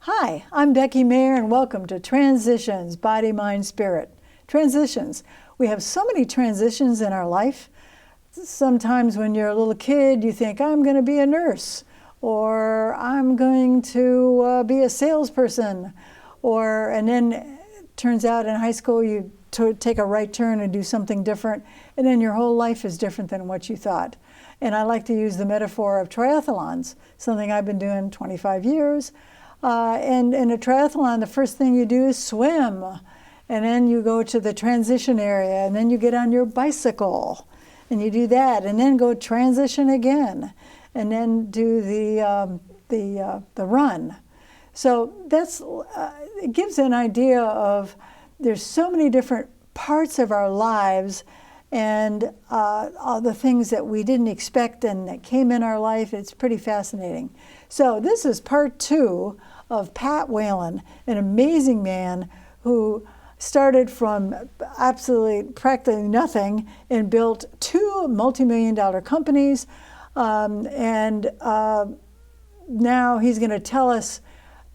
Hi, I'm Becky Meagher, and welcome to Transitions, Body, Mind, Spirit. Transitions. We have so many transitions in our life. Sometimes when you're a little kid, you think, I'm going to be a nurse, or I'm going to be a salesperson, and then it turns out in high school you take a right turn and do something different, and then your whole life is different than what you thought. And I like to use the metaphor of triathlons, something I've been doing 25 years. And in a triathlon, the first thing you do is swim. And then you go to the transition area, and then you get on your bicycle, and you do that, and then go transition again, and then do the run. So that's it gives an idea of there's so many different parts of our lives, and all the things that we didn't expect and that came in our life. It's pretty fascinating. So this is part 2 of Pat Whelan, an amazing man who started from absolutely practically nothing and built 2 multi-million-dollar companies. And now he's going to tell us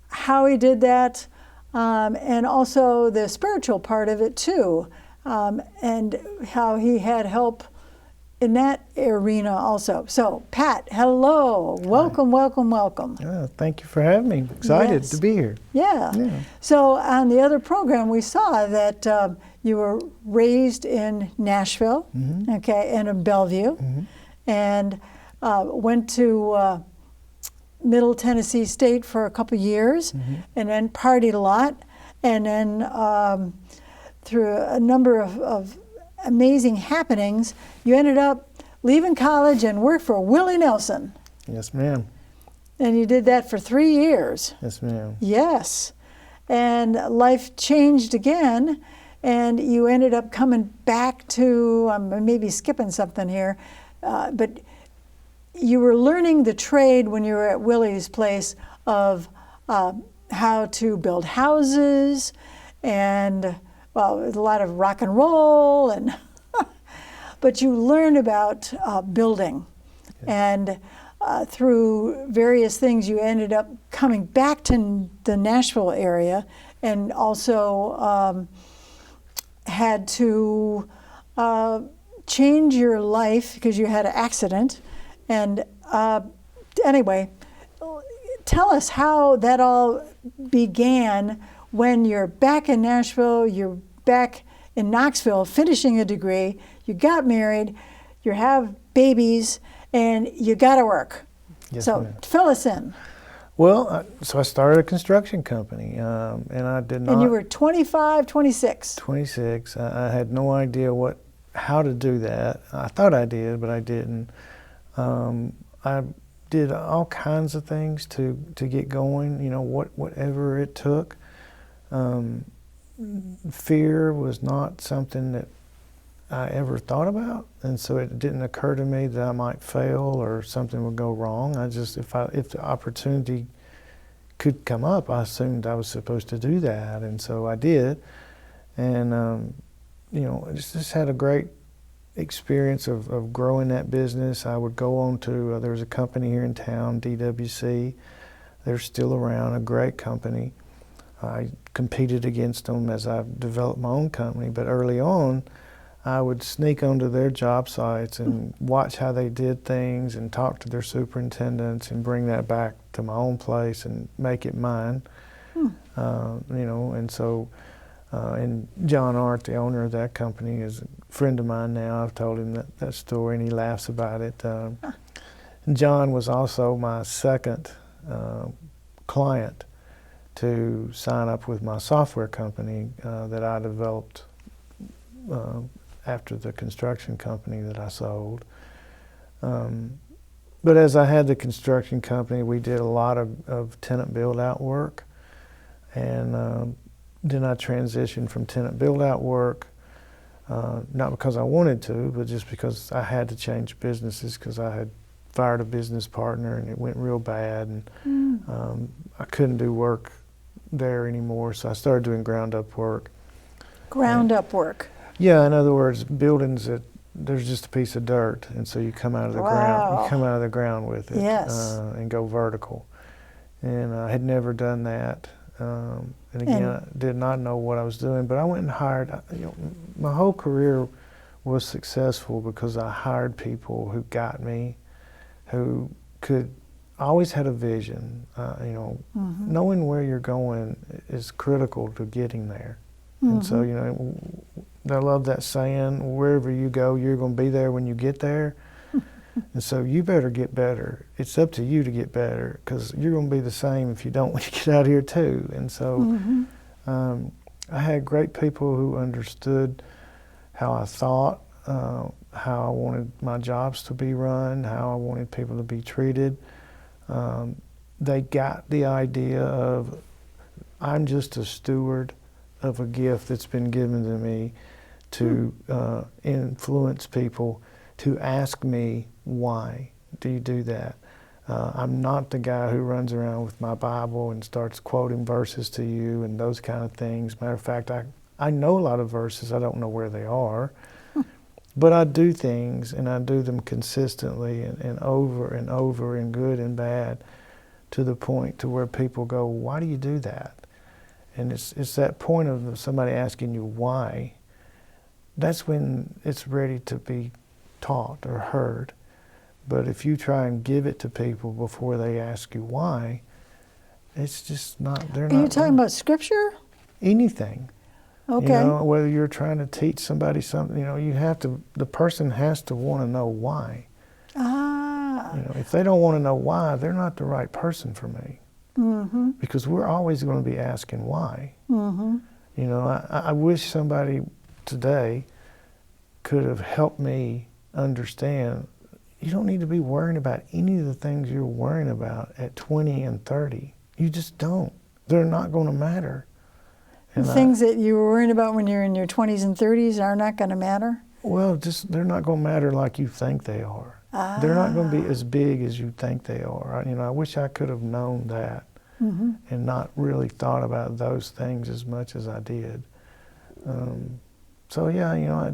how he did that, and also the spiritual part of it too, and how he had help in that arena also. So, Pat, hello. Welcome, welcome, welcome. Thank you for having me. Excited to be here. Yeah. So on the other program, we saw that you were raised in Nashville, okay, and in Bellevue, and went to Middle Tennessee State for a couple years, and then partied a lot, and then through a number of amazing happenings, you ended up leaving college and worked for Willie Nelson. Yes, ma'am. And you did that for 3 years. Yes, ma'am. Yes. And life changed again, and you ended up coming back to, I'm maybe skipping something here, but you were learning the trade when you were at Willie's place of how to build houses, and well, a lot of rock and roll, and but you learned about building, and through various things, you ended up coming back to the Nashville area, and also had to change your life because you had an accident. And anyway, tell us how that all began. When you're back in Nashville, you're back in Knoxville finishing a degree, you got married, you have babies, and you got to work. Yes, so ma'am. Fill us in. Well, so I started a construction company, and I did not. And you were 25, 26. 26. I had no idea how to do that. I thought I did, but I didn't. I did all kinds of things to get going, whatever it took. Fear was not something that I ever thought about, and so it didn't occur to me that I might fail or something would go wrong. I just, if the opportunity could come up, I assumed I was supposed to do that, and so I did. And I just had a great experience of growing that business. I would go on to there was a company here in town, DWC. They're still around, a great company. I competed against them as I developed my own company, but early on, I would sneak onto their job sites and watch how they did things and talk to their superintendents and bring that back to my own place and make it mine. And so, and John Art, the owner of that company, is a friend of mine now. I've told him that story, and he laughs about it. John was also my second client to sign up with my software company that I developed after the construction company that I sold. But as I had the construction company, we did a lot of tenant build-out work, and then I transitioned from tenant build-out work, not because I wanted to, but just because I had to change businesses because I had fired a business partner and it went real bad, and I couldn't do work there anymore, so I started doing ground-up work. Ground-up work? Yeah, in other words, buildings that there's just a piece of dirt, and so you come out of the ground. You come out of the ground with it, yes, and go vertical. and I had never done that. And again, I did not know what I was doing, but I went and hired, my whole career was successful because I hired people who got me, who always had a vision. Knowing where you're going is critical to getting there. And so, I love that saying, wherever you go, you're going to be there when you get there. And so you better get better. It's up to you to get better, because you're going to be the same if you don't when you get out here too. And so I had great people who understood how I thought, how I wanted my jobs to be run, how I wanted people to be treated. They got the idea of, I'm just a steward of a gift that's been given to me to influence people, to ask me, why do you do that? I'm not the guy who runs around with my Bible and starts quoting verses to you and those kind of things. Matter of fact, I know a lot of verses, I don't know where they are, but I do things, and I do them consistently and over and over, in good and bad, to the point to where people go, why do you do that? And it's that point of somebody asking you why. That's when it's ready to be taught or heard. But if you try and give it to people before they ask you why, it's just not, they're not. Are you talking about scripture? Anything. Okay. Whether you're trying to teach somebody something, you have to, the person has to want to know why. Ah. If they don't want to know why, they're not the right person for me. Because we're always going to be asking why. I wish somebody today could have helped me understand, you don't need to be worrying about any of the things you're worrying about at 20 and 30. You just don't. They're not going to matter. And the things that you were worrying about when you're in your 20s and 30s are not going to matter? Well, they're not going to matter like you think they are. They're not going to be as big as you think they are. I wish I could have known that and not really thought about those things as much as I did. So yeah,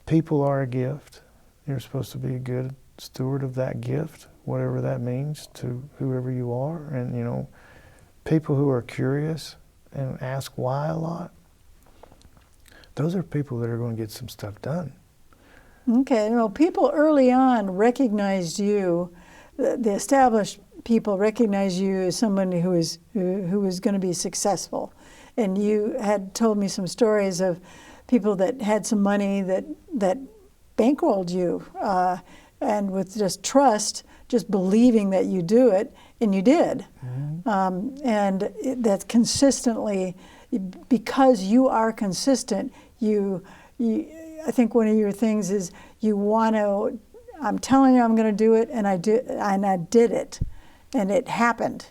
people are a gift. You're supposed to be a good steward of that gift, whatever that means to whoever you are. And, people who are curious and ask why a lot, those are people that are going to get some stuff done. Okay, well, people early on recognized you, the established people recognized you as somebody who was going to be successful. And you had told me some stories of people that had some money that bankrolled you, and with just trust, just believing that you do it, and you did. And that's consistently, because you are consistent, I think one of your things is you want to, I'm telling you I'm going to do it, and I did it, and it happened.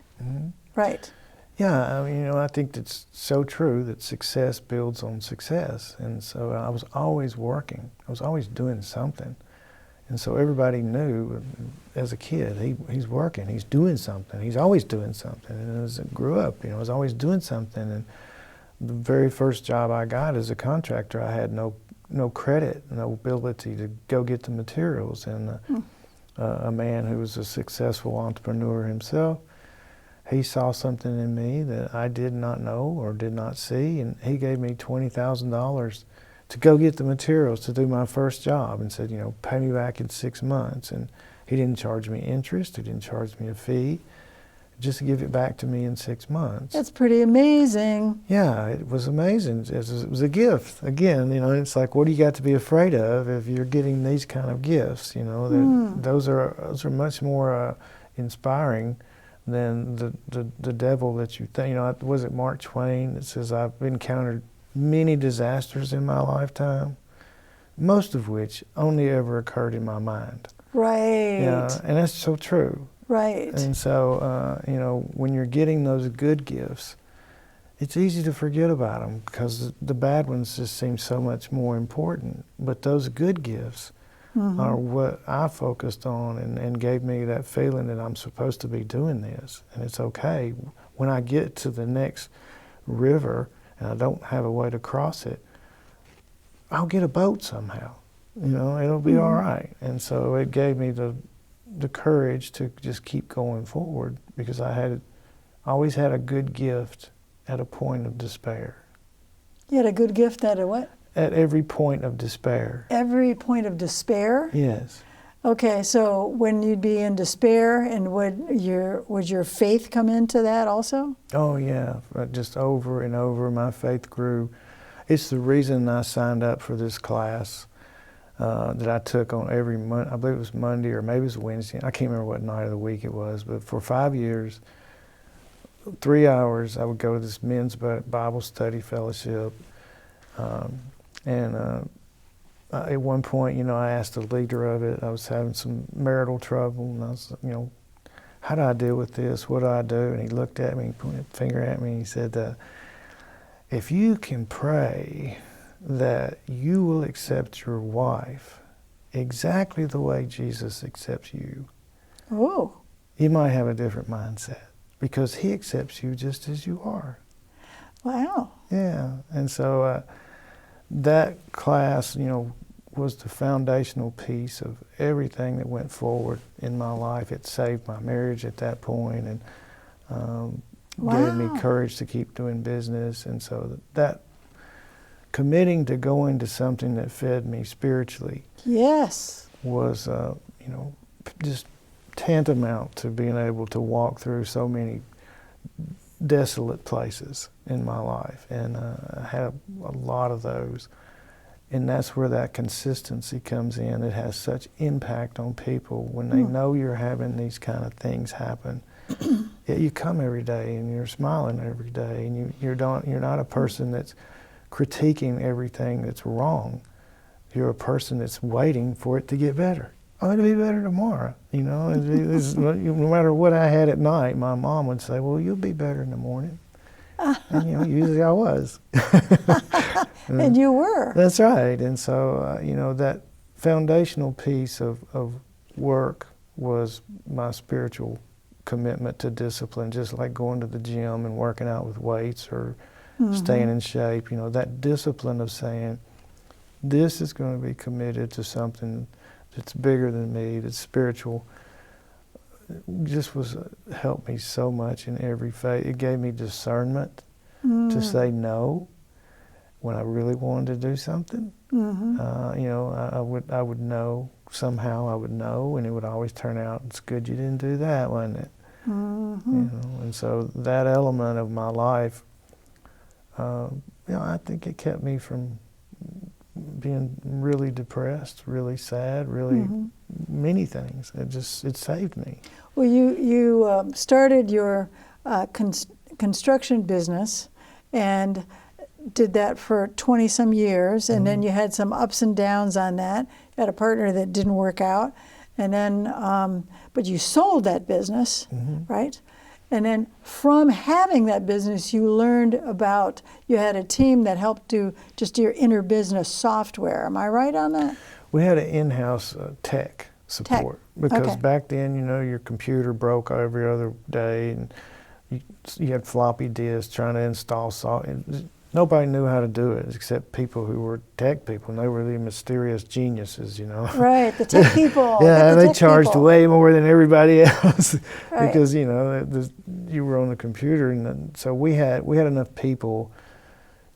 Right. Yeah, I think that's so true, that success builds on success. And so I was always working. I was always doing something. And so everybody knew as a kid, he's working, he's doing something, he's always doing something. And as I grew up, I was always doing something. And the very first job I got as a contractor, I had no credit, no ability to go get the materials. And a man who was a successful entrepreneur himself, he saw something in me that I did not know or did not see, and he gave me $20,000 to go get the materials to do my first job, and said, pay me back in 6 months. And he didn't charge me interest, he didn't charge me a fee, just give it back to me in 6 months. That's pretty amazing. Yeah, it was amazing. It was a gift. Again, it's like, what do you got to be afraid of if you're getting these kind of gifts? Those are much more inspiring than the devil that you think. Was it Mark Twain that says, I've encountered many disasters in my lifetime, most of which only ever occurred in my mind. Right. Yeah, and that's so true. Right. And so, when you're getting those good gifts, it's easy to forget about them because the bad ones just seem so much more important. But those good gifts are what I focused on and gave me that feeling that I'm supposed to be doing this. And it's okay. When I get to the next river and I don't have a way to cross it, I'll get a boat somehow. It'll be all right. And so it gave me the courage to just keep going forward, because I had always had a good gift at a point of despair. You had a good gift at a what? At every point of despair. Every point of despair? Yes. Okay, so when you'd be in despair, and would your faith come into that also? Oh yeah, just over and over, my faith grew. It's the reason I signed up for this class that I took on every month. I believe it was Monday or maybe it was Wednesday. I can't remember what night of the week it was, but for 5 years, 3 hours, I would go to this men's Bible study fellowship. At one point, you know, I asked the leader of it, I was having some marital trouble, and I was, you know, how do I deal with this? What do I do? And he looked at me, he pointed a finger at me, and he said, if you can pray that you will accept your wife exactly the way Jesus accepts you, Oh. you might have a different mindset, because he accepts you just as you are. Wow. Yeah, and so that class, you know, was the foundational piece of everything that went forward in my life. It saved my marriage at that point, and gave me courage to keep doing business. And so that committing to going to something that fed me spiritually, yes, was you know, just tantamount to being able to walk through so many desolate places in my life, and I had a lot of those, and that's where that consistency comes in. It has such impact on people when they know you're having these kind of things happen. Yet you come every day and you're smiling every day, and you're not a person that's critiquing everything that's wrong. You're a person that's waiting for it to get better. Oh, it'll be better tomorrow. You know, no matter what I had at night, my mom would say, well, you'll be better in the morning. And, you know, usually I was. And you were. That's right. And so, you know, that foundational piece of work was my spiritual commitment to discipline, just like going to the gym and working out with weights or staying in shape. You know, that discipline of saying, this is going to be committed to something that's bigger than me, that's spiritual, just helped me so much in every phase. It gave me discernment to say no when I really wanted to do something. You know, I would know, somehow I would know, and it would always turn out, it's good you didn't do that, wasn't it? You know, and so that element of my life, you know, I think it kept me from being really depressed, really sad, really many things. It saved me. Well, you started your construction business and did that for 20 some years, and then you had some ups and downs on that. You had a partner that didn't work out, and then but you sold that business, right? And then from having that business, you learned about, you had a team that helped do just your inner business software. Am I right on that? We had an in-house tech support, because back then, you know, your computer broke every other day, and you had floppy disks trying to install software. Nobody knew how to do it except people who were tech people, and they were the mysterious geniuses, you know. Right, the tech people. Yeah, they charged way more than everybody else because, right. you know, you were on the computer, and so we had enough people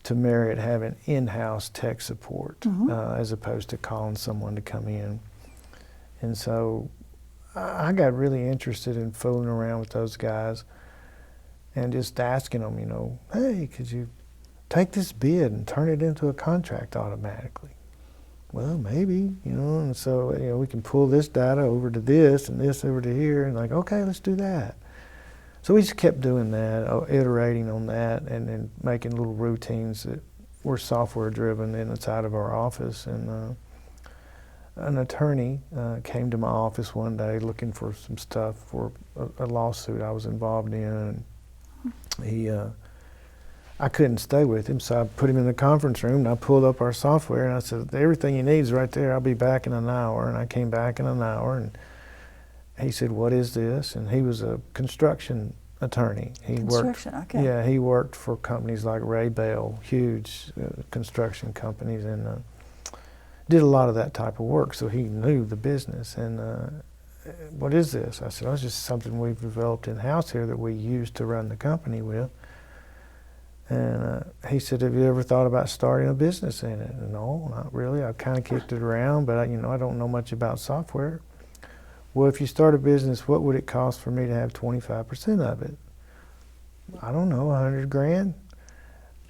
to merit having in-house tech support as opposed to calling someone to come in. And so I got really interested in fooling around with those guys and just asking them, you know, hey, could you take this bid and turn it into a contract automatically? Well, maybe, you know, and so, you know, we can pull this data over to this and this over to here, and like, okay, let's do that. So we just kept doing that, iterating on that, and then making little routines that were software driven inside of our office. And an attorney came to my office one day looking for some stuff for a lawsuit I was involved in, and I couldn't stay with him, so I put him in the conference room, and I pulled up our software, and I said, everything you need is right there. I'll be back in an hour. And I came back in an hour, and he said, what is this? And he was a construction attorney. Okay. Yeah, he worked for companies like Ray Bell, huge construction companies, and did a lot of that type of work, so he knew the business. And what is this? I said, oh, it's just something we've developed in-house here that we use to run the company with. And he said, have you ever thought about starting a business in it? No, not really. I've kind of kicked it around, but I don't know much about software. Well, if you start a business, what would it cost for me to have 25% of it? I don't know, 100 grand.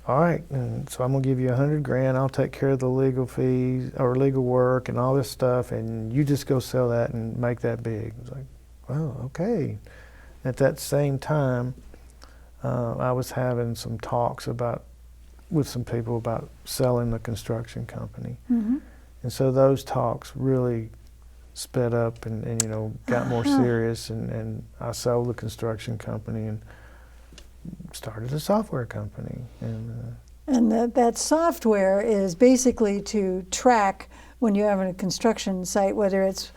All right, and so I'm gonna give you 100 grand. I'll take care of the legal fees or legal work and all this stuff, and you just go sell that and make that big. It's like, well, okay. At that same time, I was having some talks with some people about selling the construction company. Mm-hmm. And so those talks really sped up and got more serious, and I sold the construction company and started a software company. And that software is basically to track when you have a construction site, whether it's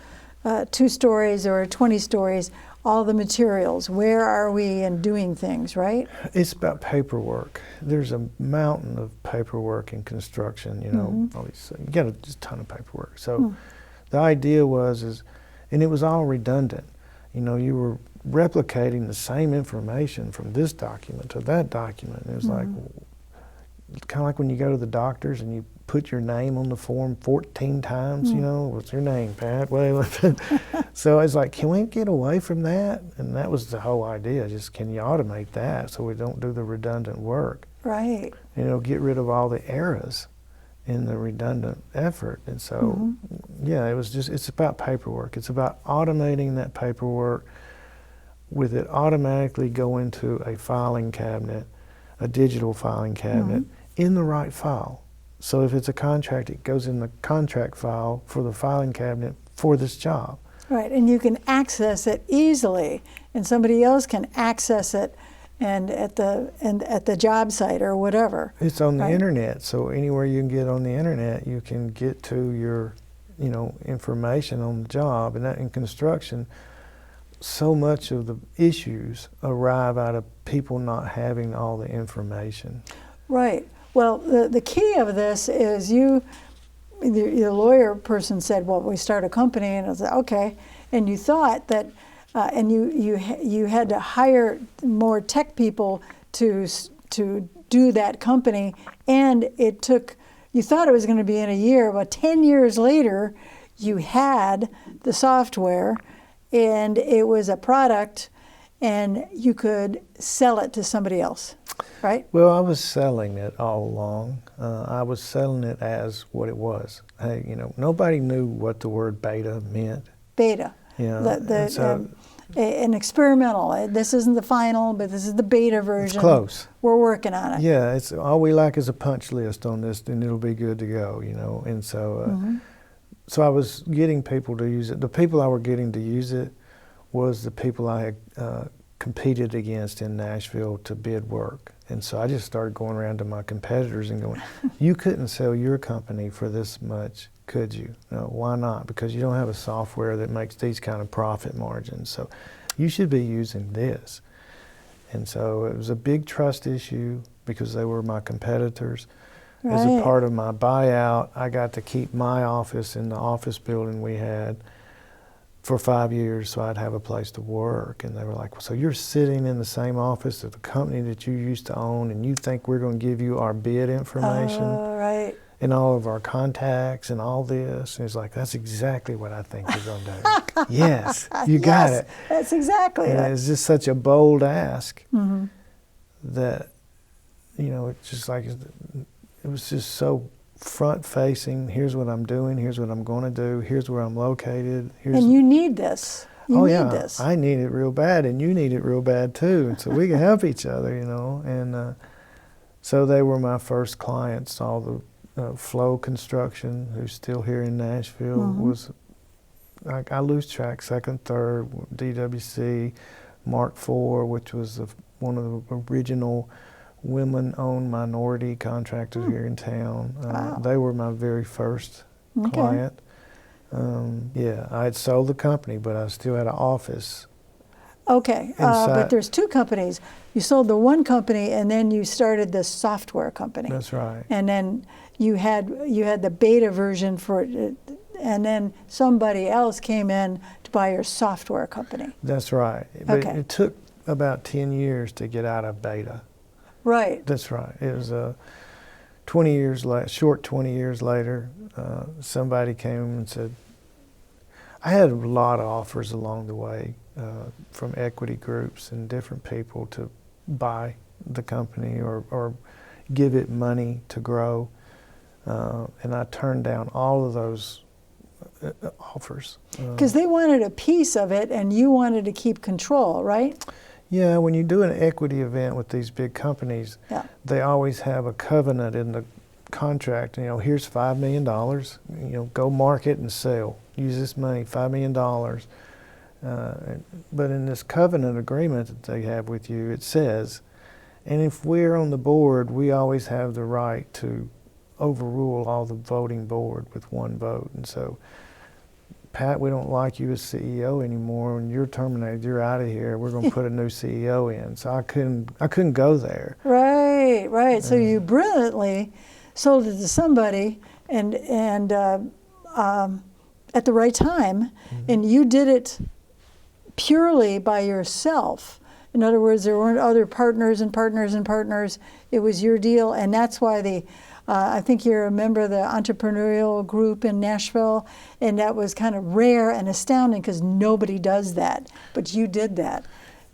2 stories or 20 stories, all the materials. Where are we in doing things, right? It's about paperwork. There's a mountain of paperwork in construction, Mm-hmm. all these, you got a ton of paperwork. So the idea was, and it was all redundant. You were replicating the same information from this document to that document. It was like, kind of like when you go to the doctors and you put your name on the form 14 times, what's your name, Pat? Whelan. So it's like, can we get away from that? And that was the whole idea, just can you automate that so we don't do the redundant work? Right. Get rid of all the errors in the redundant effort. And so, it's about paperwork. It's about automating that paperwork with it automatically go into a filing cabinet, a digital filing cabinet, in the right file. So if it's a contract, it goes in the contract file for the filing cabinet for this job. Right, and you can access it easily, and somebody else can access it and at the job site or whatever. It's on the internet, so anywhere you can get on the internet, you can get to your, information on the job. And that in construction, so much of the issues arrive out of people not having all the information. Right. Well, the key of this is the lawyer person said, well, we start a company, and I was like, okay. And you thought that, and you had to hire more tech people to do that company, and you thought it was going to be in a year, but 10 years later, you had the software, and it was a product, and you could sell it to somebody else, right? Well, I was selling it all along. I was selling it as what it was. Hey, nobody knew what the word beta meant. Beta. An experimental. This isn't the final, but this is the beta version. It's close. We're working on it. Yeah, it's all we like is a punch list on this, and it'll be good to go. And so, so I was getting people to use it. The people I were getting to use it was the people I had competed against in Nashville to bid work. And so I just started going around to my competitors and going, you couldn't sell your company for this much, could you? No, why not? Because you don't have a software that makes these kind of profit margins. So you should be using this. And so it was a big trust issue because they were my competitors. Right. As a part of my buyout, I got to keep my office in the office building we had for 5 years, so I'd have a place to work. And they were like, well, so you're sitting in the same office of the company that you used to own, and you think we're going to give you our bid information and all of our contacts and all this? And it's like, that's exactly what I think we're going to do. Yes, you got it. That's exactly it. It's just such a bold ask that, it's just like, it was just so front-facing. Here's what I'm doing. Here's what I'm going to do. Here's where I'm located. And you need this. You need this. I need it real bad, and you need it real bad too. And so we can help each other, And so they were my first clients. All the Flow Construction, who's still here in Nashville, was I lose track. Second, third, DWC, Mark IV, which was one of the original women-owned minority contractors here in town. Wow. They were my very first client. I had sold the company, but I still had an office. Okay, but there's 2 companies. You sold the one company, and then you started the software company. That's right. And then you had the beta version for it, and then somebody else came in to by your software company. That's right. But Okay. it took about 10 years to get out of beta. Right. That's right. It was 20 years later, short 20 years later, somebody came and said, I had a lot of offers along the way from equity groups and different people to buy the company or give it money to grow. And I turned down all of those offers. Because they wanted a piece of it and you wanted to keep control, right? Yeah, when you do an equity event with these big companies, Yeah. they always have a covenant in the contract. You know, here's $5 million. You know, go market and sell. Use this money, $5 million. But in this covenant agreement that they have with you, it says, and if we're on the board, we always have the right to overrule all the voting board with one vote. And so, Pat, we don't like you as CEO anymore. When you're terminated, you're out of here. We're going to put a new CEO in. So I couldn't go there. Right, right. So you brilliantly sold it to somebody and at the right time, and you did it purely by yourself. In other words, there weren't other partners and partners and partners. It was your deal, and that's why I think you're a member of the entrepreneurial group in Nashville, and that was kind of rare and astounding because nobody does that, but you did that.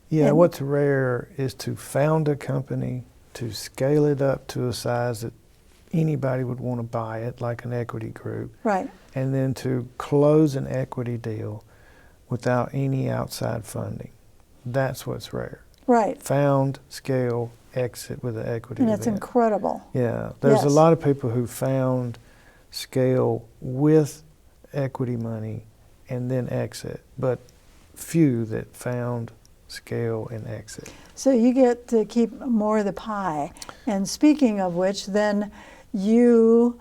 Yeah, And what's rare is to found a company, to scale it up to a size that anybody would want to buy it, like an equity group, right. and then to close an equity deal without any outside funding. That's what's rare. Right. Found, scale, exit with an equity And that's event. incredible. Yeah, there's Yes. a lot of people who found, scale with equity money and then exit, but few that found, scale, and exit. So you get to keep more of the pie. And speaking of which, then you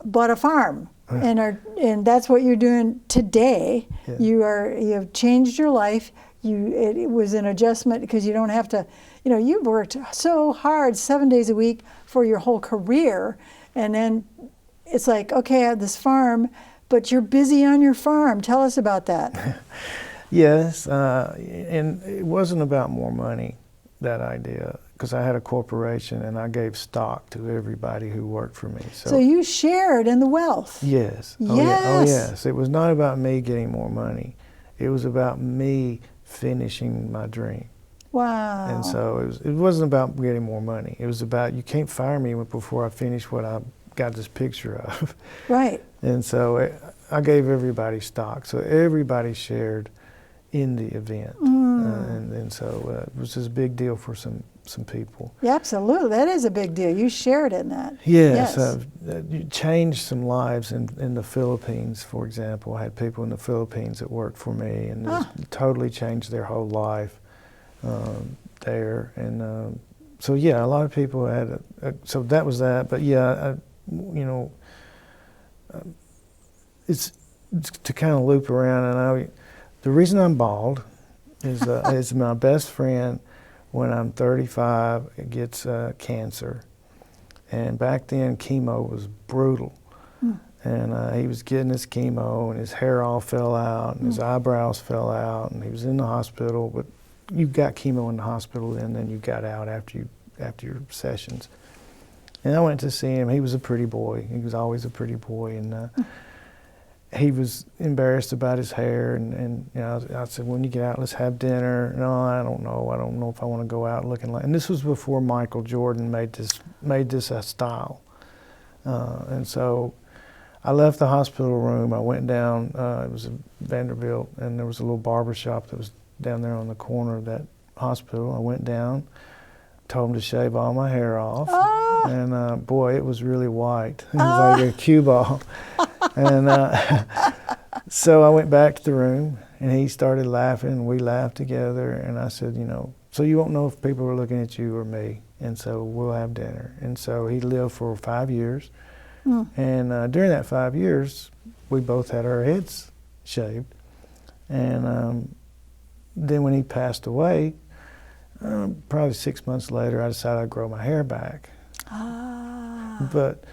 bought a farm, and that's what you're doing today. Yeah. You have changed your life. It was an adjustment because you don't have to. You know, you've worked so hard 7 days a week for your whole career, and then it's like, okay, I have this farm, but you're busy on your farm. Tell us about that. Yes, and it wasn't about more money, that idea, because I had a corporation and I gave stock to everybody who worked for me. So you shared in the wealth. Yes. Yes. Oh, yeah. Oh, yes. It was not about me getting more money. It was about me finishing my dream. Wow. And so it wasn't about getting more money. It was about, you can't fire me before I finish what I got this picture of. Right. And so I gave everybody stock. So everybody shared in the event. And so it was just a big deal for some people. Yeah, absolutely. That is a big deal. You shared in that. Yes. Yes. You changed some lives in the Philippines, for example. I had people in the Philippines that worked for me and it totally changed their whole life there. And so, yeah, a lot of people had, so that was that. But yeah, it's to kind of loop around. And the reason I'm bald is my best friend, when I'm 35, gets cancer. And back then, chemo was brutal. And he was getting his chemo, and his hair all fell out, and his eyebrows fell out, and he was in the hospital. But you got chemo in the hospital, and then you got out after your sessions. And I went to see him. He was a pretty boy. He was always a pretty boy, and he was embarrassed about his hair. And you know, I said, "When you get out, let's have dinner." No, I don't know. I don't know if I want to go out looking like. And this was before Michael Jordan made this a style. And so I left the hospital room. I went down. It was in Vanderbilt, and there was a little barber shop that was down there on the corner of that hospital. I went down, told him to shave all my hair off, and boy, it was really white. It was like a cue ball. And so I went back to the room, and he started laughing, and we laughed together. And I said, so you won't know if people are looking at you or me, and so we'll have dinner. And so he lived for 5 years. And during that 5 years, we both had our heads shaved. And then when he passed away, probably 6 months later, I decided I'd grow my hair back. But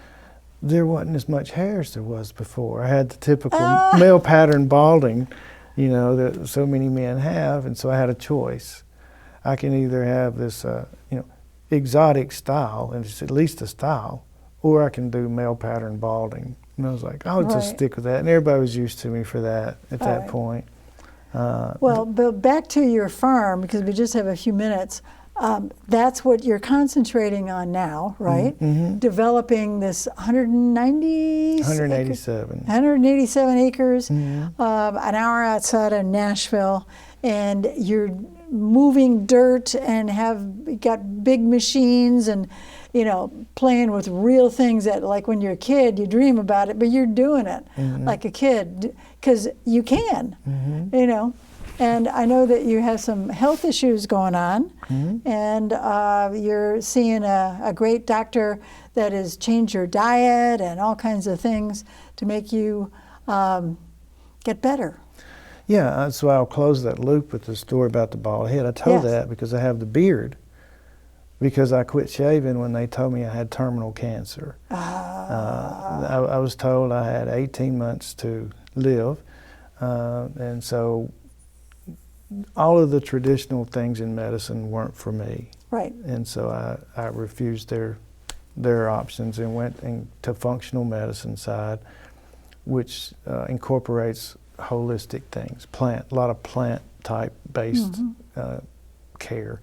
there wasn't as much hair as there was before. I had the typical male pattern balding, that so many men have. And so I had a choice. I can either have this, exotic style, and it's at least a style, or I can do male pattern balding. And I was like, I'll just stick with that. And everybody was used to me for that at that point. Well, but back to your farm, because we just have a few minutes. That's what you're concentrating on now, right? Mm-hmm. Developing this 187 acres, an hour outside of Nashville, and you're moving dirt and have got big machines and playing with real things that, like when you're a kid, you dream about it, but you're doing it like a kid because you can, And I know that you have some health issues going on, and you're seeing a great doctor that has changed your diet and all kinds of things to make you get better. Yeah, so I'll close that loop with the story about the bald head. I told that because I have the beard, because I quit shaving when they told me I had terminal cancer. I was told I had 18 months to live, and so all of the traditional things in medicine weren't for me. Right. And so I refused their options and went to functional medicine side, which incorporates holistic things, a lot of plant type based care.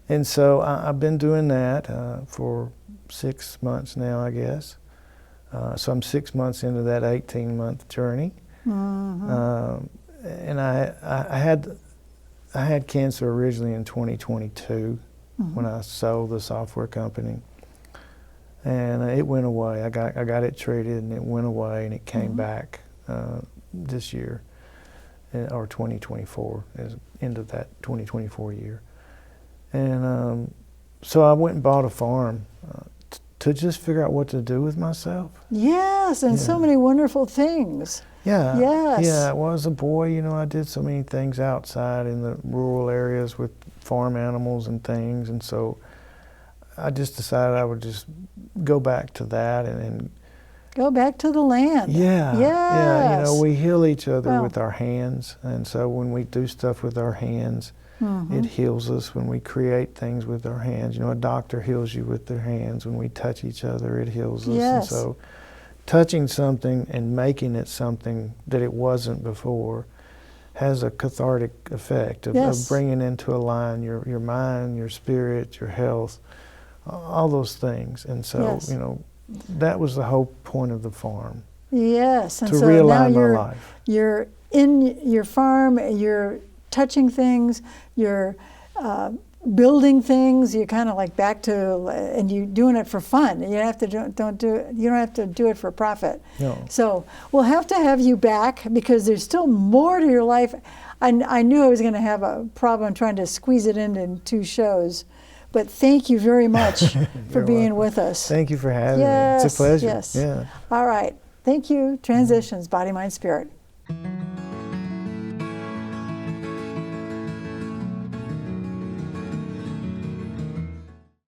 And so I've been doing that for 6 months now, I guess. So I'm 6 months into that 18-month journey. And I had cancer originally in 2022 when I sold the software company, and it went away. I got it treated, and it went away, and it came back this year, or 2024, as end of that 2024 year. And so I went and bought a farm to just figure out what to do with myself. Yes, and so many wonderful things. Yeah. Yes. Yeah, well, as a boy, I did so many things outside in the rural areas with farm animals and things, and so I just decided I would just go back to that and go back to the land. Yeah. Yes. Yeah, we heal each other with our hands, and so when we do stuff with our hands, it heals us. When we create things with our hands, a doctor heals you with their hands. When we touch each other, it heals us. Yes. And so touching something and making it something that it wasn't before has a cathartic effect of bringing into a line your mind, your spirit, your health, all those things. And so, that was the whole point of the farm. Yes, and to so realign now my life. You're in your farm, you're touching things, you're building things. You're kind of like back to, and you're doing it for fun. You don't have to you don't have to do it for profit. No. So we'll have to have you back because there's still more to your life. I knew I was going to have a problem trying to squeeze it in 2 shows. But thank you very much for being with us. Thank you for having me. It's a pleasure. Yes. Yeah. All right. Thank you. Transitions, Body, Mind, Spirit.